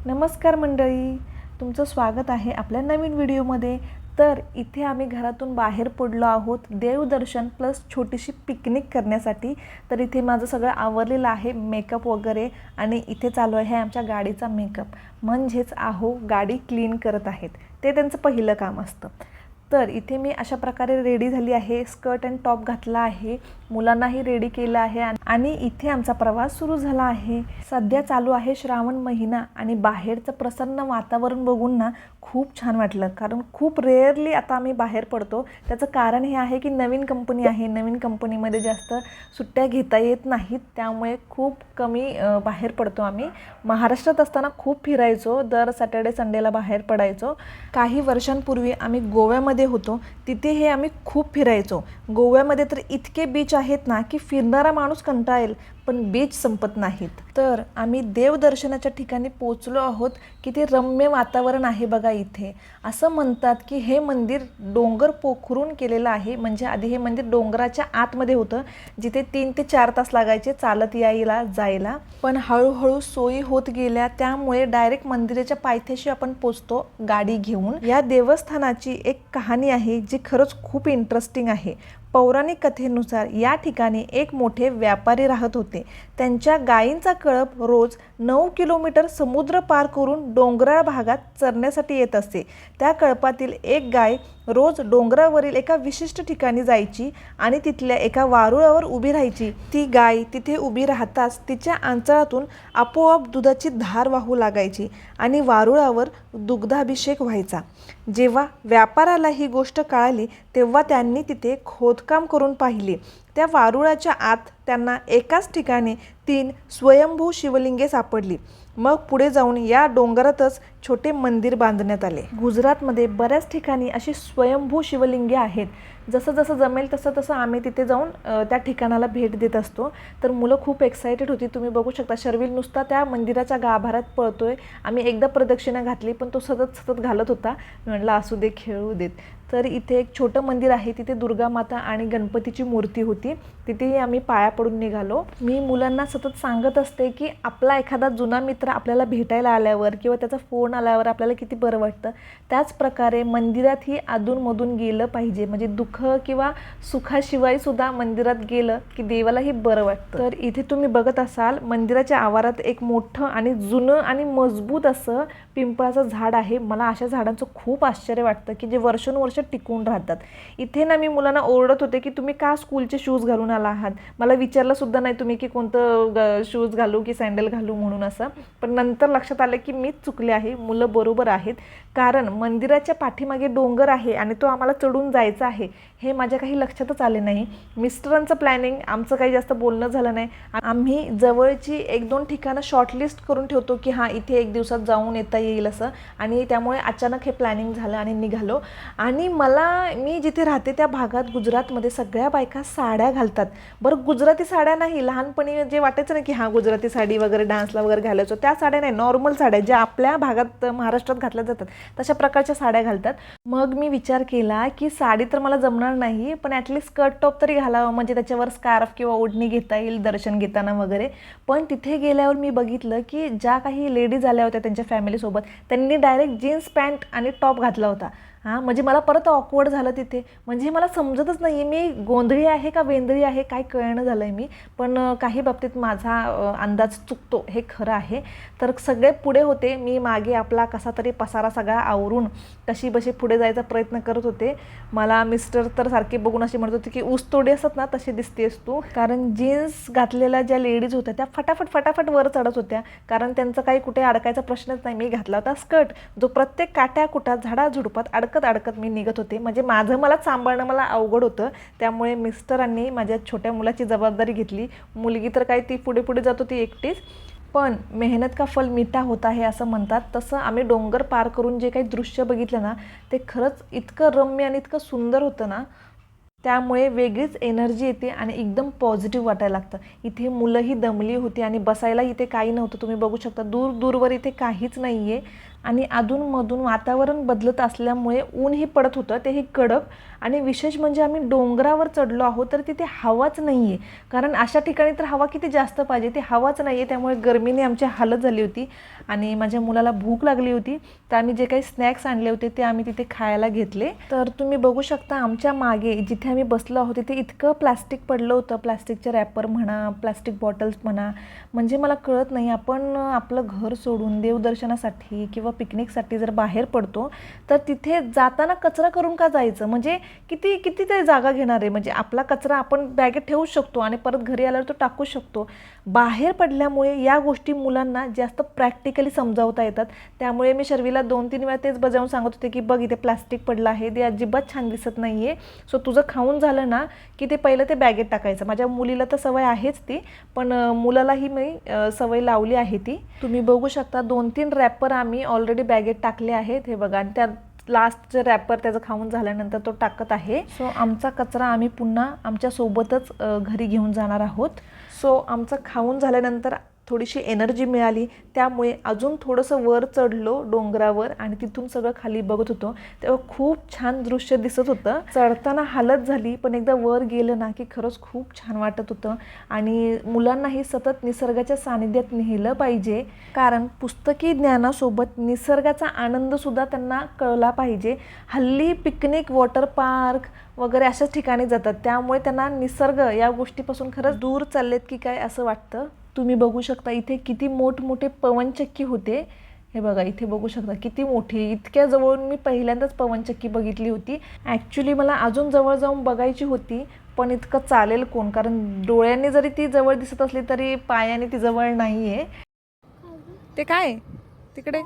नमस्कार मंडळी, तुमचं स्वागत आहे आपल्या नवीन व्हिडिओमध्ये। तर इथे आम्ही घरातून बाहेर पडलो आहोत देवदर्शन प्लस छोटीशी पिकनिक करण्यासाठी। तर इथे माझं सगळं आवरलेलं आहे, मेकअप वगैरे, आणि इथे चालू आहे आमच्या गाडीचा मेकअप, म्हणजेच गाडी क्लीन करत आहेत, ते त्यांचं पहिलं काम असतं। तर इथे मी अशा प्रकारे रेडी झाली आहे, स्कर्ट अँड टॉप घातला आहे, मुलांनाही रेडी केलं आहे आणि इथे आमचा प्रवास सुरू झाला आहे। सध्या चालू आहे श्रावण महिना आणि बाहेरचं प्रसन्न वातावरण बघून ना खूप छान वाटलं, कारण खूप रेअरली आता आम्ही बाहेर पडतो। त्याचं कारण हे आहे की नवीन कंपनी आहे, नवीन कंपनीमध्ये जास्त सुट्ट्या घेता येत नाहीत, त्यामुळे खूप कमी बाहेर पडतो आम्ही। महाराष्ट्रात असताना खूप फिरायचो, दर सॅटर्डे संडेला बाहेर पडायचो। काही वर्षांपूर्वी आम्ही गोव्यामध्ये होतो, तिथेही आम्ही खूप फिरायचो। गोव्यामध्ये तर इतके बीच आहेत ना की फिरणारा माणूस कंटाळेल, पण बीच संपत नाहीत। तर आम्ही देवदर्शनाच्या ठिकाणी पोहोचलो आहोत, किती रम्य वातावरण आहे बघा। इथे असं म्हणतात की हे मंदिर डोंगर पोखरून केलेलं आहे, म्हणजे आधी हे मंदिर डोंगराच्या आतमध्ये होतं, जिथे 3 ते 4 तास लागायचे चालत यायला जायला, पण हळूहळू सोयी होत गेल्या, त्यामुळे डायरेक्ट मंदिराच्या पायथ्याशी आपण पोचतो गाडी घेऊन। या देवस्थानाची एक कहाणी आहे जी खरंच खूप इंटरेस्टिंग आहे। पौराणिक कथेनुसार या ठिकाणी एक मोठे व्यापारी राहत होते। त्यांच्या गायींचा कळप रोज 9 किलोमीटर समुद्र पार करून डोंगराळ भागात चरण्यासाठी येत असे। त्या कळपातील एक गाय रोज डोंगरावरील एका विशिष्ट ठिकाणी जायची आणि तिथल्या एका वारुळावर उभी राहायची। ती गाय तिथे उभी राहताच तिच्या अंचळातून आपोआप दुधाची धार वाहू लागायची आणि वारुळावर दुग्धाभिषेक व्हायचा। जेव्हा व्यापाराला ही गोष्ट कळाली तेव्हा त्यांनी तिथे खोदकाम करून पाहिले। त्या वारुळाच्या आत त्यांना एकाच ठिकाणी 3 स्वयंभू शिवलिंगे सापडली। मग पुढे जाऊन या डोंगरातच छोटे मंदिर बांधण्यात आले। गुजरातमध्ये बऱ्याच ठिकाणी अशी स्वयंभू शिवलिंगे आहेत। जसं जसं जमेल तसं तसं आम्ही तिथे जाऊन त्या ठिकाणाला भेट देत असतो। तर मुलं खूप एक्साइटेड होती, तुम्ही बघू शकता। शर्विल नुसता त्या मंदिराच्या गाभाऱ्यात पळतोय। आम्ही एकदा प्रदक्षिणा घातली, पण तो सतत घालत होता। मी म्हटलं असू दे, खेळू देत। तर इथे एक छोटं मंदिर आहे, तिथे दुर्गा माता आणि गणपतीची मूर्ती होती, तिथेही आम्ही पाया पडून निघालो। मी मुलांना सतत सांगत असते की आपला एखादा जुना मित्र आपल्याला भेटायला आल्यावर किंवा त्याचा फोन आल्यावर आपल्याला किती बरं वाटतं। त्याच प्रकारे मंदिरातही अधूनमधून गेलं पाहिजे, म्हणजे दुःख किंवा सुखाशिवाय सुद्धा मंदिरात गेलं की देवालाही बरं वाटतं। तर इथे तुम्ही बघत असाल मंदिराच्या आवारात एक मोठं आणि जुनं आणि मजबूत असं पिंपळाचं झाड आहे। मला अशा झाडांचं खूप आश्चर्य वाटतं की जे वर्षानुवर्ष टिकून राहतात। इथे ना मी मुलांना ओरडत होते की तुम्ही का स्कूलचे शूज घालून आला आहात, मला विचारलं सुद्धा नाही तुम्ही की कोणतं शूज घालू की सँडल घालू म्हणून असं। पण नंतर लक्षात आलं की मीच चुकले आहे, मुलं बरोबर आहेत, कारण मंदिराच्या पाठीमागे डोंगर आहे आणि तो आम्हाला चढून जायचा आहे हे माझ्या काही लक्षातच आले नाही। मिस्टरांचं प्लॅनिंग, आमचं काही जास्त बोलणं झालं नाही। आम्ही जवळची 1-2 ठिकाणं शॉर्टलिस्ट करून ठेवतो की हां इथे 1 दिवसात जाऊन येता येईल असं, आणि त्यामुळे अचानक हे प्लॅनिंग झालं आणि निघालो। आणि मी जिथे राहते त्या भागात गुजरातमध्ये सगळ्या बायका साड्या घालतात। बरं, गुजराती साड्या नाही, लहानपणी जे वाटायचं ना की हां गुजराती साडी वगैरे डान्सला वगैरे घालायचो, त्या साड्या नाही, नॉर्मल साड्या ज्या आपल्या भागात महाराष्ट्रात घातल्या जातात तशा प्रकारच्या साड्या घालतात। मग मी विचार केला की साडी तर मला जमणार नाही, पण ॲटलिस्ट स्कर्ट टॉप तरी घालावं, म्हणजे त्याच्यावर स्कार्फ किंवा ओढणी घेता येईल दर्शन घेताना वगैरे। पण तिथे गेल्यावर मी बघितलं की ज्या काही लेडीज आल्या होत्या त्यांच्या फॅमिलीसोबत, त्यांनी डायरेक्ट जीन्स पॅन्ट आणि टॉप घातला होता। हां, म्हणजे मला परत ऑकवर्ड झालं तिथे, म्हणजे मला समजतच नाही आहे मी गोंधळी आहे का वेंधळी आहे, काय कळणं झालं आहे मी। पण काही बाबतीत माझा अंदाज चुकतो हे खरं आहे। तर सगळे पुढे होते, मी मागे आपला कसा तरी पसारा सगळा आवरून कशी बशी पुढे जायचा प्रयत्न करत होते। मला मिस्टर तर सारखे बघून असे म्हणत होते की ऊसतोडी असतात ना तशी दिसतेस तू, कारण जीन्स घातलेल्या ज्या लेडीज होत्या त्या फटाफट वर चढत होत्या, कारण त्यांचं काही कुठे अडकायचा प्रश्नच नाही। मी घातला होता स्कर्ट, जो प्रत्येक काट्या कुटात झाडाझुडपात अडकत मी निघत होते, म्हणजे मलाच सांभाळणं मला अवघड होतं। त्यामुळे मिस्टरांनी माझ्या छोट्या मुलाची जबाबदारी घेतली। मुलगी तर काय ती पुढे जात होती एकटीच, पण मेहनत का फल मीठा होता हे असं म्हणतात, तसं आम्ही डोंगर पार करून जे काही दृश्य बघितलं ना ते खरंच इतकं रम्य आणि इतकं सुंदर होतं ना, त्यामुळे वेगळीच एनर्जी येते आणि एकदम पॉझिटिव्ह वाटायला लागतं। इथे मुलंही दमली होती आणि बसायला इथे काही नव्हतं, तुम्ही बघू शकता दूरवर इथे काहीच नाही आहे। आणि अधूनमधून वातावरण बदलत असल्यामुळे ऊनही पडत होतं, तेही कडक. आणि विशेष म्हणजे आम्ही डोंगरावर चढलो आहोत तर तिथे हवाच नाही आहे, कारण अशा ठिकाणी तर हवा किती जास्त पाहिजे, ती हवाच नाही आहे. त्यामुळे गरमीने आमची हालत झाली होती आणि माझ्या मुलाला भूक लागली होती. तर आम्ही जे काही स्नॅक्स आणले होते ते आम्ही तिथे खायला घेतले. तर तुम्ही बघू शकता आमच्या मागे जिथे आम्ही बसलो आहोत तिथे इतकं प्लास्टिक पडलं होतं, प्लास्टिकचे रॅपर म्हणा, प्लास्टिक बॉटल्स म्हणा. म्हणजे मला कळत नाही, आपण आपलं घर सोडून देवदर्शनासाठी किंवा पिकनिकसाठी जर बाहेर पडतो तर तिथे जाताना कचरा करून का जायचं? म्हणजे किती किती ते जागा घेणार आहे? म्हणजे आपला कचरा आपण बॅगेत ठेवू शकतो आणि परत घरी आल्यावर तो टाकू शकतो. बाहेर पडल्यामुळे या गोष्टी मुलांना जास्त प्रॅक्टिकली समजावता येतात. त्यामुळे मी शर्वीला 2-3 वेळा तेच बजावून सांगत होते की बघ इथे प्लास्टिक पडलं आहे, ते अजिबात छान दिसत नाही आहे. सो तुझं खाऊन झालं ना की ते पहिलं ते बॅगेत टाकायचं. माझ्या मुलीला तर सवय आहेच ती, पण मुलालाही मी सवय लावली आहे ती. तुम्ही बघू शकता 2-3 रॅपर आम्ही ऑलरेडी बॅगेत टाकले आहेत. हे बघा, आणि त्या लास्टचे रॅपर त्याचं खाऊन झाल्यानंतर तो टाकत आहे. सो आमचा कचरा आम्ही पुन्हा आमच्या सोबतच घरी घेऊन जाणार आहोत. सो आमचं खाऊन झाल्यानंतर थोडीशी एनर्जी मिळाली, त्यामुळे अजून थोडंसं वर चढलो डोंगरावर आणि तिथून सगळं खाली बघत होतो. तेव्हा खूप छान दृश्य दिसत होतं. चढताना हालत झाली, पण एकदा वर गेलं ना की खरंच खूप छान वाटत होतं. आणि मुलांनाही सतत निसर्गाच्या सानिध्यात नेलं पाहिजे, कारण पुस्तकी ज्ञानासोबत निसर्गाचा आनंदसुद्धा त्यांना कळला पाहिजे. हल्ली पिकनिक, वॉटर पार्क वगैरे अशाच ठिकाणी जातात, त्यामुळे त्यांना निसर्ग या गोष्टीपासून खरंच दूर चाललेत की काय असं वाटतं. तुम्ही बघू शकता इथे किती मोठमोठे पवनचक्की होते. हे बघा, इथे बघू शकता किती मोठी, इतक्या जवळून मी पहिल्यांदाच पवनचक्की बघितली होती. ॲक्च्युली मला अजून जवळ जाऊन बघायची होती, पण इतकं चालेल कोण, कारण डोळ्यांनी जरी ती जवळ दिसत असली तरी पायाने ती जवळ नाही आहे. ते काय तिकडे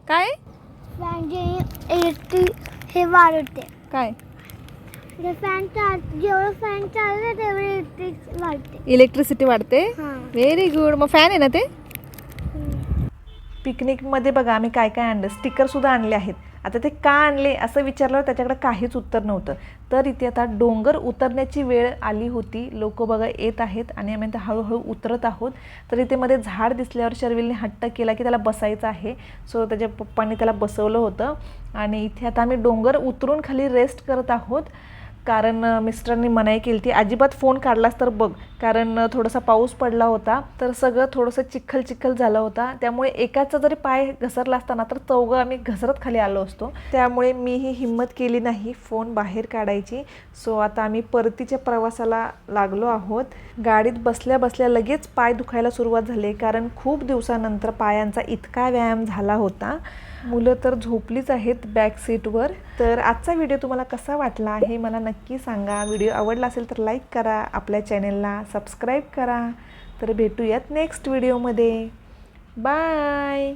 काय हे वाढते काय फॅन जेवढं फॅन चाललं तेवढी इलेक्ट्रिक वाढते. इलेक्ट्रिसिटी वाढते. हां. Very good. मग फॅन आहे ना ते. पिकनिकमध्ये बघा आम्ही काय काय आणलं, स्टिकरसुद्धा आणले आहेत. आता ते का आणले असं विचारल्यावर त्याच्याकडे काहीच उत्तर नव्हतं. तर इथे आता डोंगर उतरण्याची वेळ आली होती. लोक बघा येत आहेत आणि आम्ही आता हळूहळू उतरत आहोत. तर इथे मध्ये झाड दिसल्यावर शर्विलने हट्ट केला की त्याला बसायचं आहे. सो त्याच्या पप्पांनी त्याला बसवलं होतं आणि इथे आता आम्ही डोंगर उतरून खाली रेस्ट करत आहोत. कारण मिस्टरांनी मनाई केली ती अजिबात फोन काढलास तर बघ, कारण थोडासा पाऊस पडला होता तर सगळं थोडंसं चिखल चिखल झाला होता. त्यामुळे एकाचा जरी पाय घसरला असताना तर चौघं आम्ही घसरत खाली आलो असतो. त्यामुळे मीही हिंमत केली नाही फोन बाहेर काढायची. सो आता आम्ही परतीच्या प्रवासाला लागलो आहोत. गाडीत बसल्या बसल्या लगेच पाय दुखायला सुरुवात झाली, कारण खूप दिवसानंतर पायांचा इतका व्यायाम झाला होता. मुलं तर झोपलीच आहेत बॅक सीटवर. तर आजचा व्हिडिओ तुम्हाला कसा वाटला हे मला नक्की सांगा. व्हिडिओ आवडला असेल तर लाईक करा, आपल्या चॅनेलला सबस्क्राईब करा. तर भेटूयात नेक्स्ट व्हिडिओमध्ये. बाय.